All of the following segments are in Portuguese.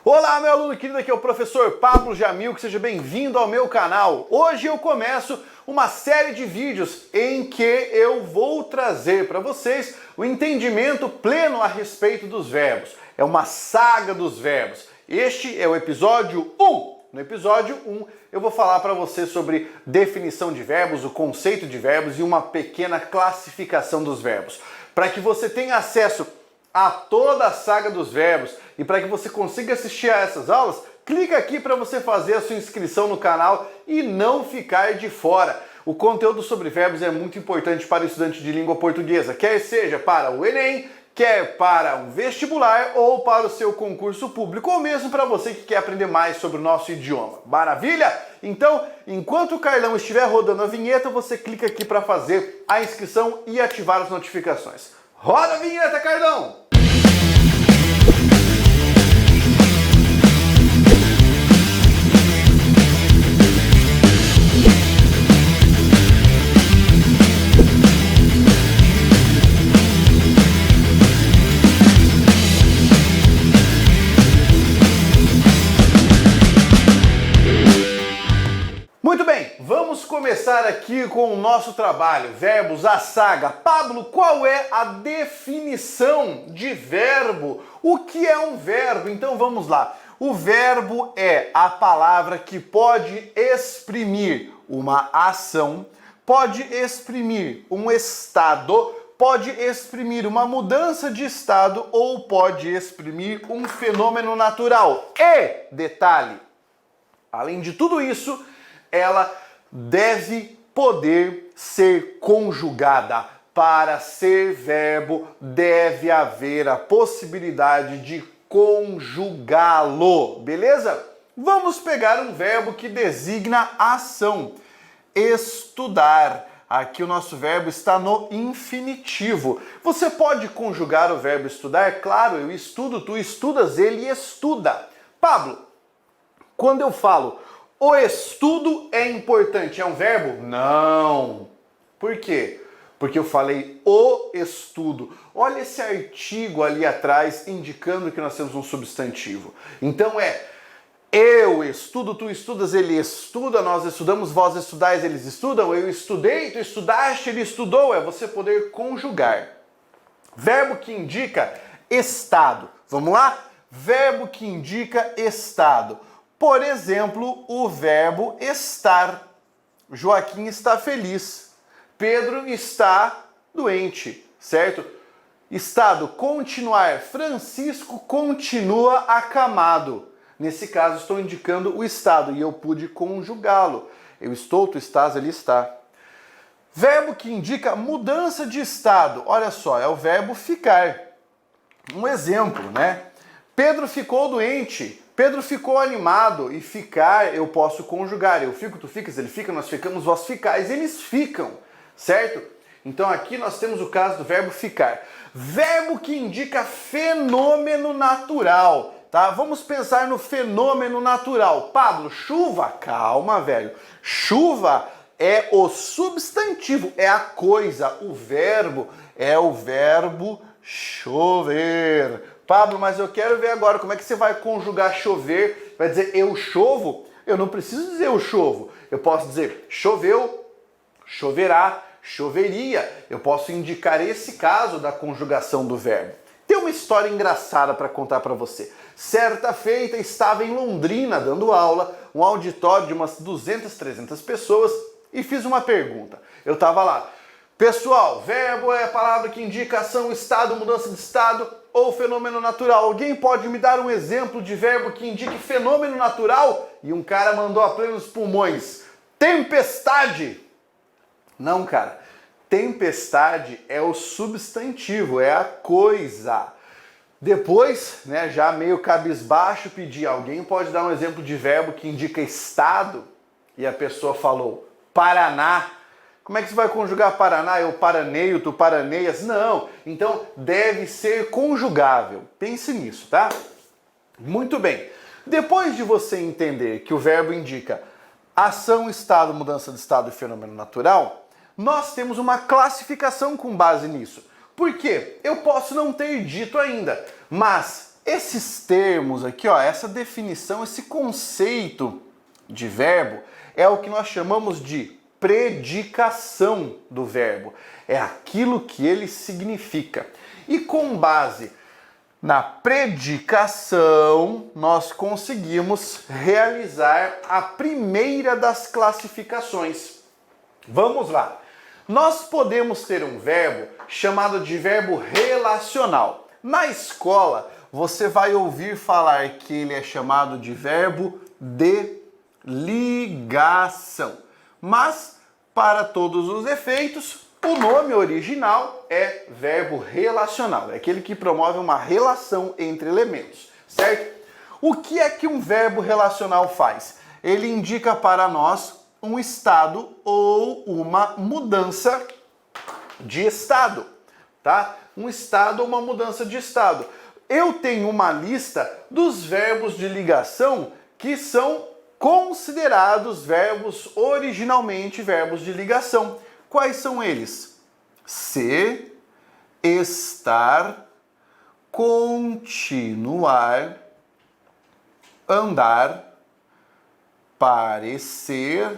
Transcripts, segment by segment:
Olá, meu aluno querido, aqui é o professor Pablo Jamil, que seja bem-vindo ao meu canal. Hoje eu começo uma série de vídeos em que eu vou trazer para vocês o entendimento pleno a respeito dos verbos. É uma saga dos verbos. Este é o episódio 1. No episódio 1 eu vou falar para você sobre definição de verbos, o conceito de verbos e uma pequena classificação dos verbos. Para que você tenha acesso a toda a saga dos verbos e para que você consiga assistir a essas aulas, clica aqui para você fazer a sua inscrição no canal e não ficar de fora. O conteúdo sobre verbos é muito importante para o estudante de língua portuguesa, quer seja para o Enem, quer para um vestibular ou para o seu concurso público, ou mesmo para você que quer aprender mais sobre o nosso idioma. Maravilha? Então, enquanto o Carlão estiver rodando a vinheta, você clica aqui para fazer a inscrição e ativar as notificações. Roda a vinheta, Carlão! Muito bem, vamos começar aqui com o nosso trabalho, verbos, a saga. Pablo, qual é a definição de verbo? O que é um verbo? Então vamos lá. O verbo é a palavra que pode exprimir uma ação, pode exprimir um estado, pode exprimir uma mudança de estado ou pode exprimir um fenômeno natural. E, detalhe, além de tudo isso, ela deve poder ser conjugada. Para ser verbo, deve haver a possibilidade de conjugá-lo, beleza? Vamos pegar um verbo que designa ação. Estudar. Aqui o nosso verbo está no infinitivo. Você pode conjugar o verbo estudar? Claro, eu estudo, tu estudas, ele estuda. Pablo, quando eu falo o estudo é importante, é um verbo? Não. Por quê? Porque eu falei o estudo. Olha esse artigo ali atrás indicando que nós temos um substantivo. Então é eu estudo, tu estudas, ele estuda, nós estudamos, vós estudais, eles estudam, eu estudei, tu estudaste, ele estudou. É você poder conjugar. Verbo que indica estado. Vamos lá? Verbo que indica estado. Por exemplo, o verbo estar. Joaquim está feliz. Pedro está doente, certo? Estado, continuar. Francisco continua acamado. Nesse caso, estou indicando o estado e eu pude conjugá-lo. Eu estou, tu estás, ele está. Verbo que indica mudança de estado. Olha só, é o verbo ficar. Um exemplo, né? Pedro ficou doente. Pedro ficou animado e ficar eu posso conjugar. Eu fico, tu ficas, ele fica, nós ficamos, vós ficais. Eles ficam, certo? Então aqui nós temos o caso do verbo ficar. Verbo que indica fenômeno natural, tá? Vamos pensar no fenômeno natural. Pablo, chuva? Calma, velho. Chuva é o substantivo, é a coisa. O verbo é o verbo chover. Pablo, mas eu quero ver agora como é que você vai conjugar chover. Vai dizer eu chovo? Eu não preciso dizer eu chovo. Eu posso dizer choveu, choverá, choveria. Eu posso indicar esse caso da conjugação do verbo. Tem uma história engraçada para contar para você. Certa feita estava em Londrina dando aula, um auditório de umas 200, 300 pessoas e fiz uma pergunta. Eu estava lá. Pessoal, verbo é a palavra que indica ação, estado, mudança de estado ou fenômeno natural. Alguém pode me dar um exemplo de verbo que indique fenômeno natural? E um cara mandou a plenos pulmões. Tempestade! Não, cara. Tempestade é o substantivo, é a coisa. Depois, né, já meio cabisbaixo, pedi, alguém pode dar um exemplo de verbo que indica estado? E a pessoa falou, Paraná. Como é que você vai conjugar Paraná? Eu paraneio, tu paraneias? Não. Então, deve ser conjugável. Pense nisso, tá? Muito bem. Depois de você entender que o verbo indica ação, estado, mudança de estado e fenômeno natural, nós temos uma classificação com base nisso. Por quê? Eu posso não ter dito ainda, mas Esses termos aqui, ó, essa definição, esse conceito de verbo é o que nós chamamos de predicação do verbo. É aquilo que ele significa. E com base na predicação, nós conseguimos realizar a primeira das classificações. Vamos lá. Nós podemos ter um verbo chamado de verbo relacional. Na escola, você vai ouvir falar que ele é chamado de verbo de ligação. Mas, para todos os efeitos, o nome original é verbo relacional. É aquele que promove uma relação entre elementos, certo? O que é que um verbo relacional faz? Ele indica para nós um estado ou uma mudança de estado, tá? Um estado ou uma mudança de estado. Eu tenho uma lista dos verbos de ligação que são considerados verbos originalmente verbos de ligação. Quais são eles? Ser, estar, continuar, andar, parecer,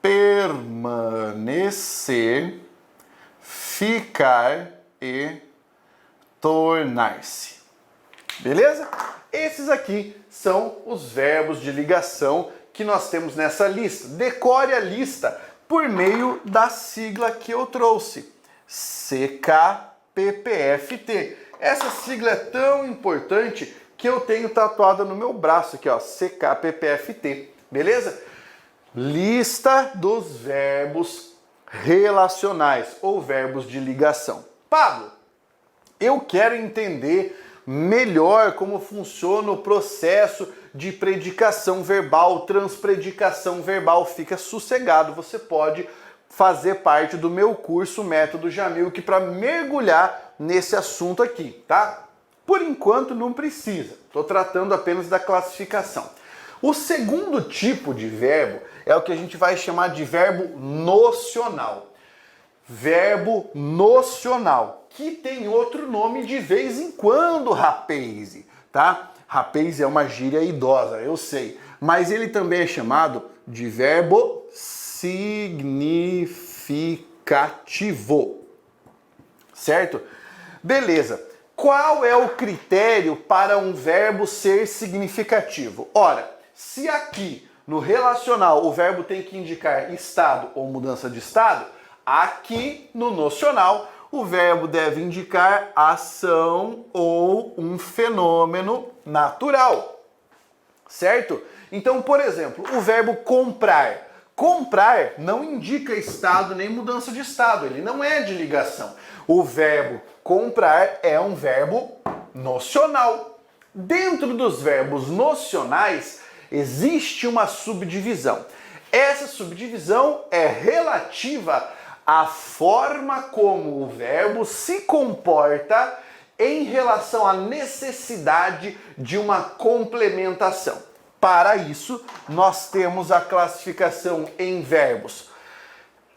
permanecer, ficar e tornar-se. Beleza? Esses aqui são os verbos de ligação que nós temos nessa lista. Decore a lista por meio da sigla que eu trouxe, CKPPFT. Essa sigla é tão importante que eu tenho tatuada no meu braço aqui, ó, CKPPFT. Beleza? Lista dos verbos relacionais ou verbos de ligação. Pablo, eu quero entender melhor como funciona o processo de predicação verbal, transpredicação verbal. Fica sossegado, você pode fazer parte do meu curso Método Jamil, que para mergulhar nesse assunto aqui, tá? Por enquanto não precisa, estou tratando apenas da classificação. O segundo tipo de verbo é o que a gente vai chamar de verbo nocional. Verbo nocional, que tem outro nome de vez em quando, rapaz, tá? Rapaz é uma gíria idosa, eu sei, mas ele também é chamado de verbo significativo, certo? Beleza. Qual é o critério para um verbo ser significativo? Ora, se aqui no relacional o verbo tem que indicar estado ou mudança de estado, aqui no nocional o verbo deve indicar ação ou um fenômeno natural, certo? Então, por exemplo, o verbo comprar. Comprar não indica estado nem mudança de estado, ele não é de ligação. O verbo comprar é um verbo nocional. Dentro dos verbos nocionais existe uma subdivisão. Essa subdivisão é relativa à forma como o verbo se comporta em relação à necessidade de uma complementação. Para isso, nós temos a classificação em verbos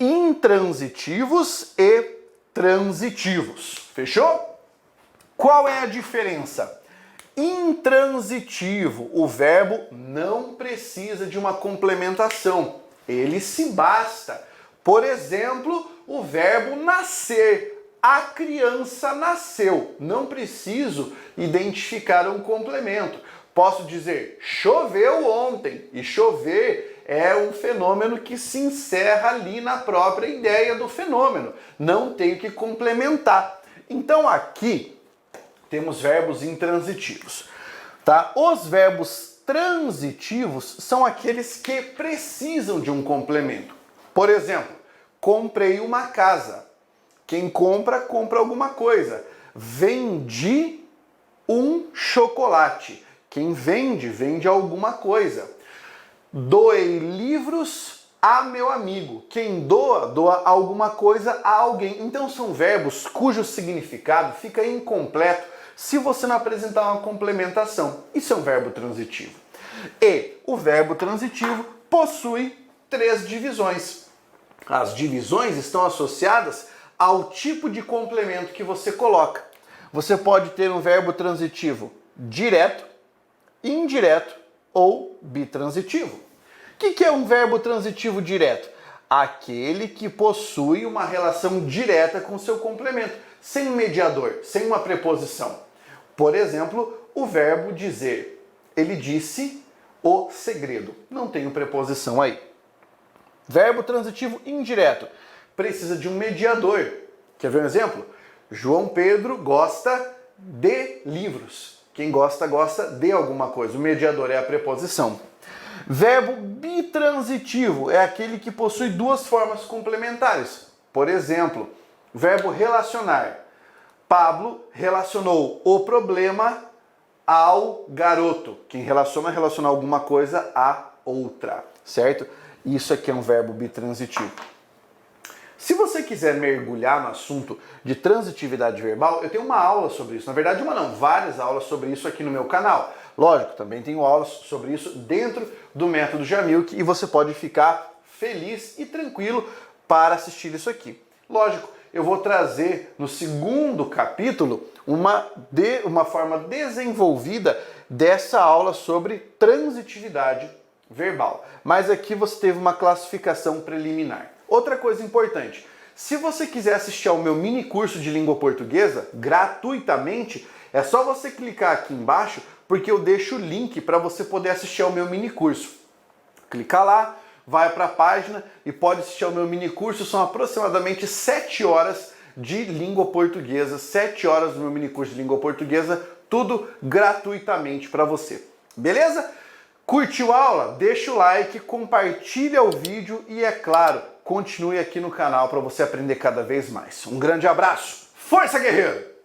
intransitivos e transitivos. Fechou? Qual é a diferença? Intransitivo, o verbo não precisa de uma complementação, ele se basta. Por exemplo, o verbo nascer. A criança nasceu. Não preciso identificar um complemento. Posso dizer, choveu ontem. E chover é um fenômeno que se encerra ali na própria ideia do fenômeno. Não tenho que complementar. Então aqui temos verbos intransitivos, tá? Os verbos transitivos são aqueles que precisam de um complemento. Por exemplo, comprei uma casa. Quem compra, compra alguma coisa. Vendi um chocolate. Quem vende, vende alguma coisa. Doei livros a meu amigo. Quem doa, doa alguma coisa a alguém. Então são verbos cujo significado fica incompleto se você não apresentar uma complementação. Isso é um verbo transitivo. E o verbo transitivo possui 3 divisões. As divisões estão associadas ao tipo de complemento que você coloca. você pode ter um verbo transitivo direto, indireto ou bitransitivo. O que é um verbo transitivo direto? Aquele que possui uma relação direta com seu complemento, sem mediador, sem uma preposição. Por exemplo, o verbo dizer. Ele disse o segredo. Não tem preposição aí. Verbo transitivo indireto. Precisa de um mediador. Quer ver um exemplo? João Pedro gosta de livros. Quem gosta, gosta de alguma coisa. O mediador é a preposição. Verbo bitransitivo é aquele que possui duas formas complementares. Por exemplo, verbo relacionar. Pablo relacionou o problema ao garoto. Quem relaciona alguma coisa a outra, certo? Isso aqui é um verbo bitransitivo. Se você quiser mergulhar no assunto de transitividade verbal, eu tenho uma aula sobre isso. Na verdade, uma não, várias aulas sobre isso aqui no meu canal. Lógico, também tenho aulas sobre isso dentro do método Jamilk e você pode ficar feliz e tranquilo para assistir isso aqui. Lógico, eu vou trazer no segundo capítulo uma forma desenvolvida dessa aula sobre transitividade verbal. Mas aqui você teve uma classificação preliminar. Outra coisa importante, se você quiser assistir ao meu mini curso de língua portuguesa gratuitamente, é só você clicar aqui embaixo porque eu deixo o link para você poder assistir ao meu mini curso. Clica lá, vai para a página e pode assistir ao meu mini curso. São aproximadamente 7 horas de língua portuguesa, 7 horas do meu mini curso de língua portuguesa, tudo gratuitamente para você. Beleza? Curtiu a aula? Deixa o like, compartilha o vídeo e, é claro, continue aqui no canal para você aprender cada vez mais. Um grande abraço. Força, guerreiro!